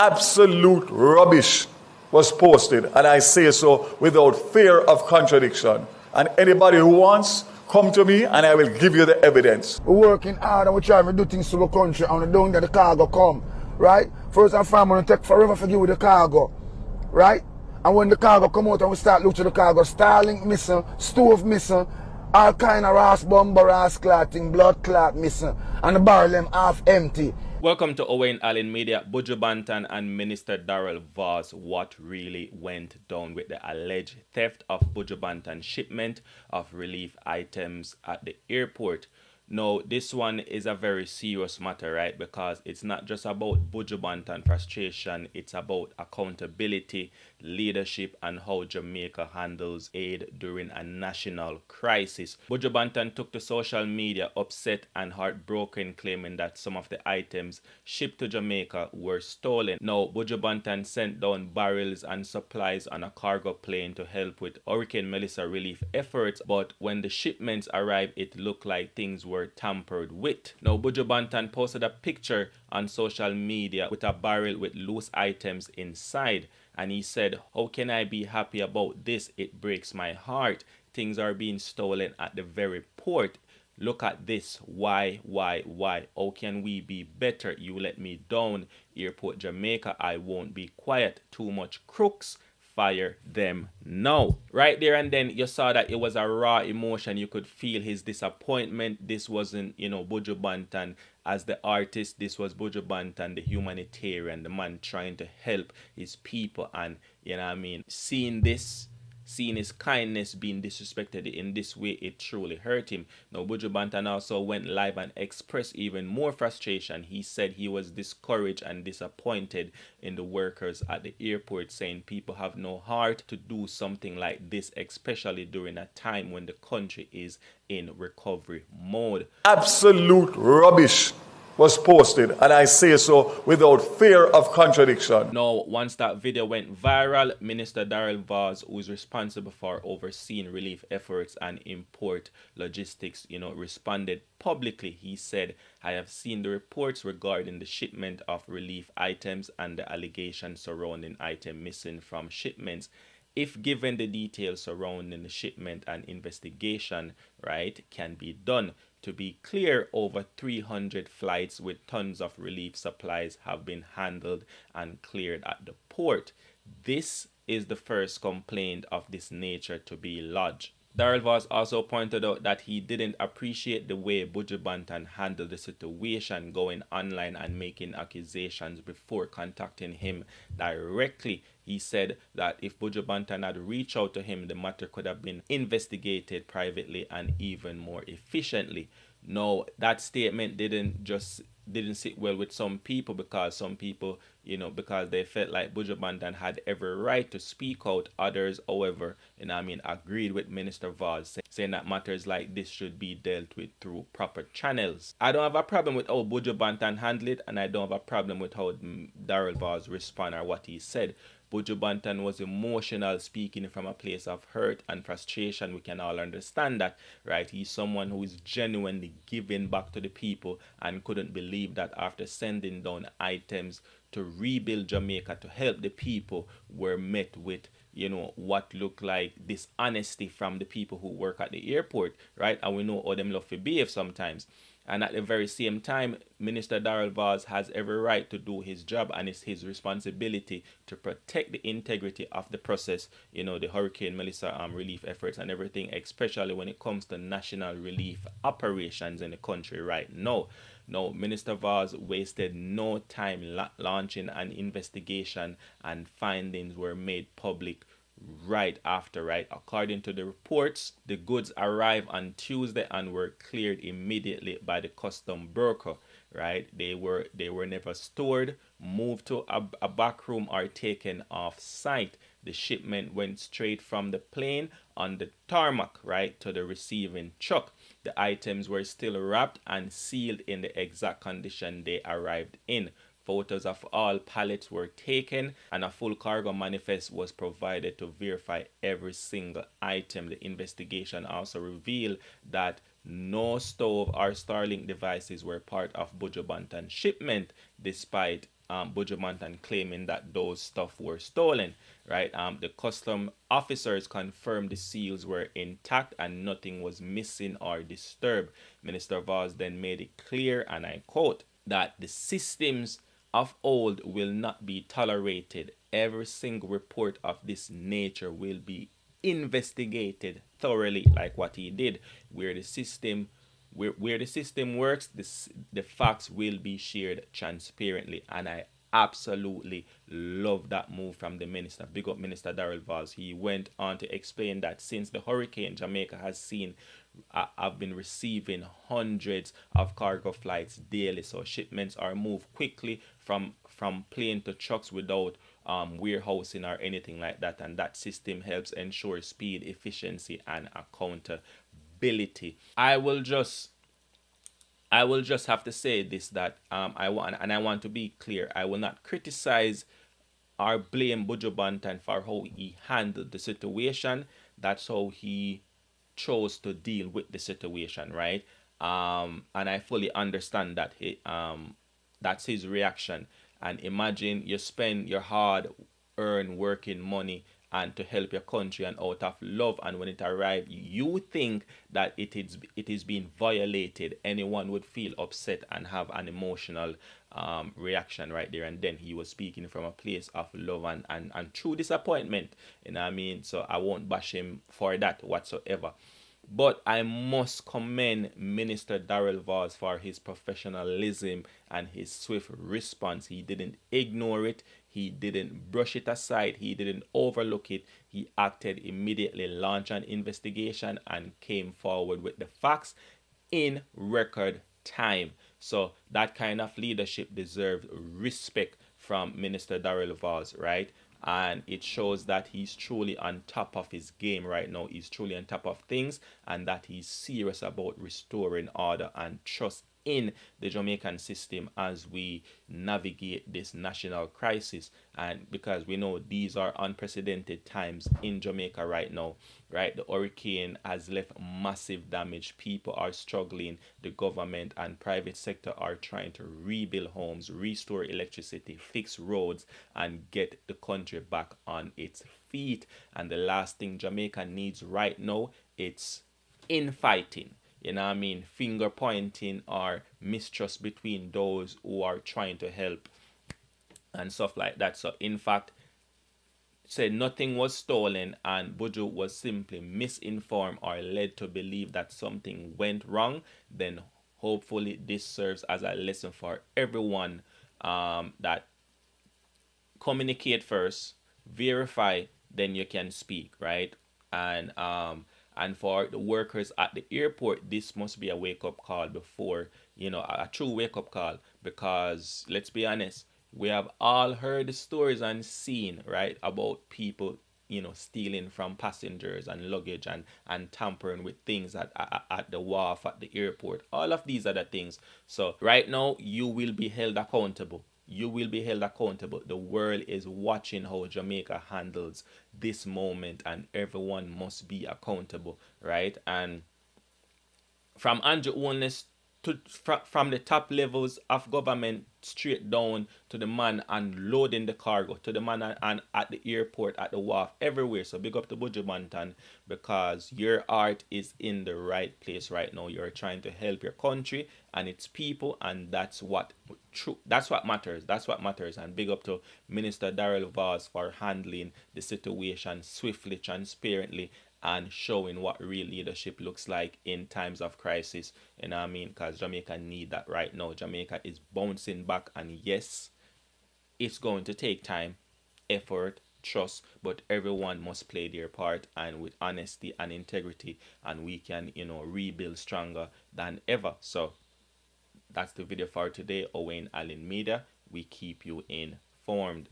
absolute rubbish was posted, and I say so without fear of contradiction. And anybody who wants, come to me and I will give you the evidence. We're working hard and we're trying to do things to the country and we don't get the cargo come, right? First and foremost, it take forever to give you the cargo, right? And when the cargo come out and we start looking at the cargo, Starlink missing, stove missing, all kind of ras bomber, ras clotting, blood clot missing, and the barrel them half empty. Welcome to Owayne Allen Media. Buju Banton and Minister Daryl Vaz, what really went down with the alleged theft of Buju Banton shipment of relief items at the airport. Now, this one is a very serious matter, right? Because it's not just about Buju Banton frustration, it's about accountability, leadership, and how Jamaica handles aid during a national crisis. Buju Banton took to social media upset and heartbroken, claiming that some of the items shipped to Jamaica were stolen. Now, Buju Banton sent down barrels and supplies on a cargo plane to help with Hurricane Melissa relief efforts, but when the shipments arrived, it looked like things were tampered with. Now, Buju Banton posted a picture on social media with a barrel with loose items inside, and he said, "How can I be happy about this? It breaks my heart. Things are being stolen at the very port. Look at this. Why? How can we be better? You let me down. Airport Jamaica, I won't be quiet. Too much crooks. Fire them now." Right there and then you saw that it was a raw emotion. You could feel his disappointment. This wasn't, Buju Banton as the artist. This was Buju Banton, the humanitarian, the man trying to help his people. And, seeing his kindness being disrespected in this way, it truly hurt him. Now, Buju Banton also went live and expressed even more frustration. He said he was discouraged and disappointed in the workers at the airport, saying people have no heart to do something like this, especially during a time when the country is in recovery mode. Absolute rubbish was posted, and I say so without fear of contradiction. Now, once that video went viral, Minister Daryl Vaz, who is responsible for overseeing relief efforts and import logistics, responded publicly. He said, "I have seen the reports regarding the shipment of relief items and the allegations surrounding item missing from shipments. If given the details surrounding the shipment and investigation, right, can be done. To be clear, over 300 flights with tons of relief supplies have been handled and cleared at the port. This is the first complaint of this nature to be lodged." Daryl Vaz also pointed out that he didn't appreciate the way Buju Banton handled the situation, going online and making accusations before contacting him directly. He said that if Buju Banton had reached out to him, the matter could have been investigated privately and even more efficiently. No, that statement didn't sit well with some people, because some people, because they felt like Buju Banton had every right to speak out. Others, however, agreed with Minister Vaz, saying that matters like this should be dealt with through proper channels. I don't have a problem with how Buju Banton handled it, and I don't have a problem with how Daryl Vaz responded or what he said. Buju Banton was emotional, speaking from a place of hurt and frustration. We can all understand that, right? He's someone who is genuinely giving back to the people and couldn't believe that after sending down items to rebuild Jamaica to help the people, were met with, what looked like dishonesty from the people who work at the airport, right? And we know how them love to behave sometimes. And at the very same time, Minister Daryl Vaz has every right to do his job, and it's his responsibility to protect the integrity of the process, the Hurricane Melissa relief efforts and everything, especially when it comes to national relief operations in the country right now. Now, Minister Vaz wasted no time launching an investigation, and findings were made public right after, right? According to the reports, the goods arrived on Tuesday and were cleared immediately by the custom broker, right? They were never stored, moved to a back room, or taken off site. The shipment went straight from the plane on the tarmac, right, to the receiving truck. The items were still wrapped and sealed in the exact condition they arrived in. Photos of all pallets were taken, and a full cargo manifest was provided to verify every single item. The investigation also revealed that no stove or Starlink devices were part of Buju Banton's shipment, despite Buju Banton claiming that those stuff were stolen, right? The custom officers confirmed the seals were intact and nothing was missing or disturbed. Minister Vaz then made it clear, and I quote, that the systems of old will not be tolerated. Every single report of this nature will be investigated thoroughly, like what he did, where the system where the system works, the facts will be shared transparently. And I absolutely love that move from the minister. Big up Minister Daryl Vaz. He went on to explain that since the hurricane, Jamaica has seen I've been receiving hundreds of cargo flights daily. So shipments are moved quickly from plane to trucks without warehousing or anything like that. And that system helps ensure speed, efficiency, and accountability. I will just have to say this, that I want to be clear. I will not criticize or blame Buju Banton for how he handled the situation. That's how he chose to deal with the situation, right? And I fully understand that that's his reaction. And imagine you spend your hard earned working money and to help your country and out of love, and when it arrives you think that it is being violated. Anyone would feel upset and have an emotional reaction right there and then. He was speaking from a place of love and true disappointment, you know what I mean? So I won't bash him for that whatsoever. But I must commend Minister Daryl Vaz for his professionalism and his swift response. He didn't ignore it. He didn't brush it aside. He didn't overlook it. He acted immediately, launched an investigation, and came forward with the facts in record time. So that kind of leadership deserves respect from Minister Daryl Vaz, right? And it shows that he's truly on top of his game right now. He's truly on top of things, and that he's serious about restoring order and trust in the Jamaican system as we navigate this national crisis. And because we know these are unprecedented times in Jamaica right now, right? The hurricane has left massive damage. People are struggling. The government and private sector are trying to rebuild homes, restore electricity, fix roads, and get the country back on its feet. And the last thing Jamaica needs right now, it's infighting. You know what I mean? Finger pointing or mistrust between those who are trying to help and stuff like that. So in fact, said nothing was stolen and Buju was simply misinformed or led to believe that something went wrong, then hopefully this serves as a lesson for everyone, that communicate first, verify, then you can speak, right? And for the workers at the airport, this must be a wake up call before, a true wake up call, because let's be honest, we have all heard the stories and seen, right, about people, stealing from passengers and luggage and tampering with things at the wharf, at the airport. All of these are the things. So right now, you will be held accountable. You will be held accountable. The world is watching how Jamaica handles this moment, and everyone must be accountable, right? And from Andrew Holness from the top levels of government straight down to the man unloading the cargo, to the man and at the airport, at the wharf, everywhere. So big up to Buju Banton, because your art is in the right place right now. You're trying to help your country and its people, and that's what matters. That's what matters. And big up to Minister Daryl Vaz for handling the situation swiftly, transparently, and showing what real leadership looks like in times of crisis. You know what I mean? Because Jamaica need that right now. Jamaica is bouncing back, and yes, it's going to take time, effort, trust, but everyone must play their part, and with honesty and integrity, and we can, rebuild stronger than ever. So that's the video for today. Owayne Allen Media. We keep you informed.